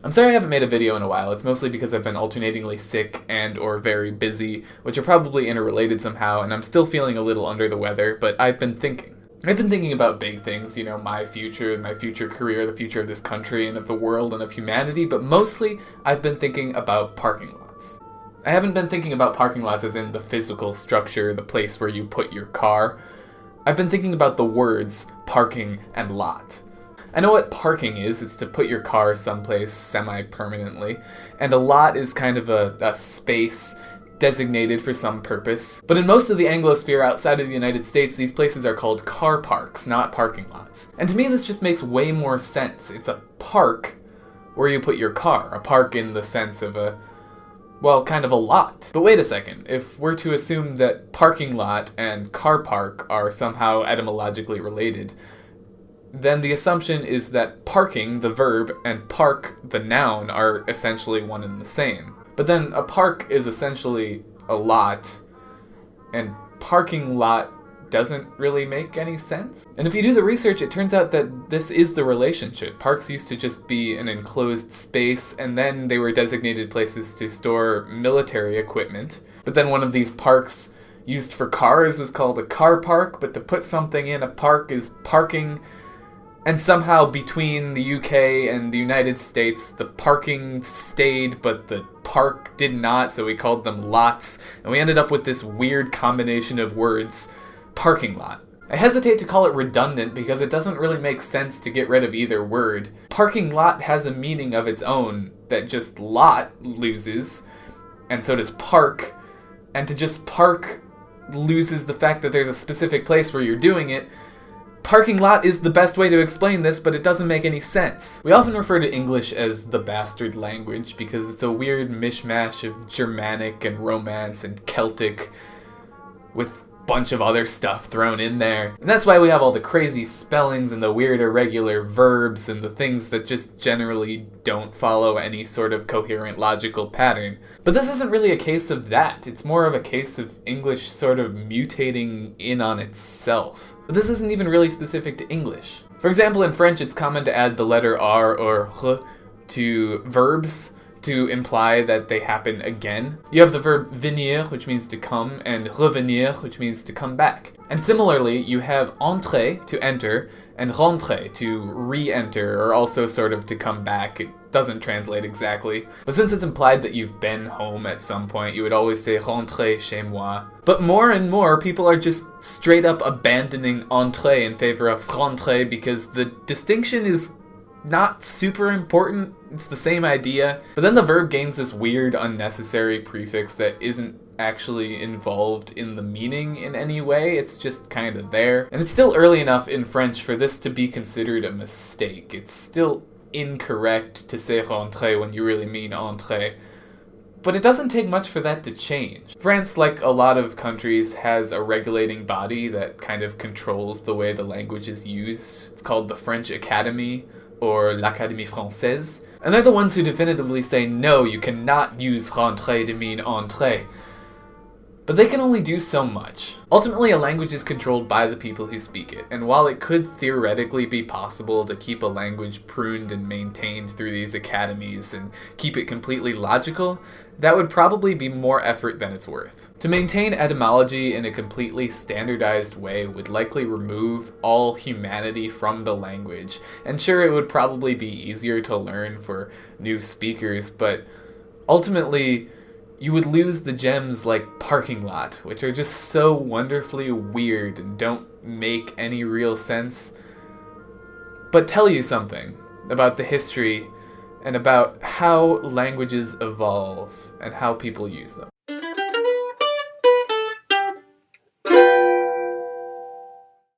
I'm sorry I haven't made a video in a while. It's mostly because I've been alternatingly sick and or very busy, which are probably interrelated somehow, and I'm still feeling a little under the weather, but I've been thinking. I've been thinking about big things, my future career, the future of this country and of the world and of humanity, but mostly I've been thinking about parking lots. I haven't been thinking about parking lots as in the physical structure, the place where you put your car. I've been thinking about the words parking and lot. I know what parking is. It's to put your car someplace semi-permanently, and a lot is kind of a space designated for some purpose. But in most of the Anglosphere outside of the United States, these places are called car parks, not parking lots. And to me, this just makes way more sense. It's a park where you put your car. A park in the sense of kind of a lot. But wait a second. If we're to assume that parking lot and car park are somehow etymologically related, then the assumption is that parking, the verb, and park, the noun, are essentially one and the same. But then a park is essentially a lot, and parking lot doesn't really make any sense. And if you do the research, it turns out that this is the relationship. Parks used to just be an enclosed space, and then they were designated places to store military equipment. But then one of these parks used for cars was called a car park, but to put something in a park is parking. And somehow between the UK and the United States, the parking stayed, but the park did not, so we called them lots, and we ended up with this weird combination of words, parking lot. I hesitate to call it redundant because it doesn't really make sense to get rid of either word. Parking lot has a meaning of its own that just lot loses, and so does park, and to just park loses the fact that there's a specific place where you're doing it. Parking lot is the best way to explain this, but it doesn't make any sense. We often refer to English as the bastard language because it's a weird mishmash of Germanic and Romance and Celtic with a bunch of other stuff thrown in there. And that's why we have all the crazy spellings and the weird irregular verbs and the things that just generally don't follow any sort of coherent logical pattern. But this isn't really a case of that. It's more of a case of English sort of mutating in on itself. But this isn't even really specific to English. For example, in French, it's common to add the letter R or R to verbs to imply that they happen again. You have the verb venir, which means to come, and revenir, which means to come back. And similarly, you have entrer, to enter, and rentrer, to re-enter, or also sort of to come back. It doesn't translate exactly. But since it's implied that you've been home at some point, you would always say rentrer chez moi. But more and more, people are just straight up abandoning entrer in favor of rentrer because the distinction is not super important. It's the same idea. But then the verb gains this weird, unnecessary prefix that isn't actually involved in the meaning in any way. It's just kind of there. And it's still early enough in French for this to be considered a mistake. It's still incorrect to say rentrer when you really mean entrer. But it doesn't take much for that to change. France, like a lot of countries, has a regulating body that kind of controls the way the language is used. It's called the French Academy, or l'Académie Française. And they're the ones who definitively say, no, you cannot use rentrer to mean entrer. But they can only do so much. Ultimately, a language is controlled by the people who speak it, and while it could theoretically be possible to keep a language pruned and maintained through these academies and keep it completely logical, that would probably be more effort than it's worth. To maintain etymology in a completely standardized way would likely remove all humanity from the language, and sure, it would probably be easier to learn for new speakers, but ultimately, you would lose the gems like parking lot, which are just so wonderfully weird and don't make any real sense, but tell you something about the history and about how languages evolve and how people use them.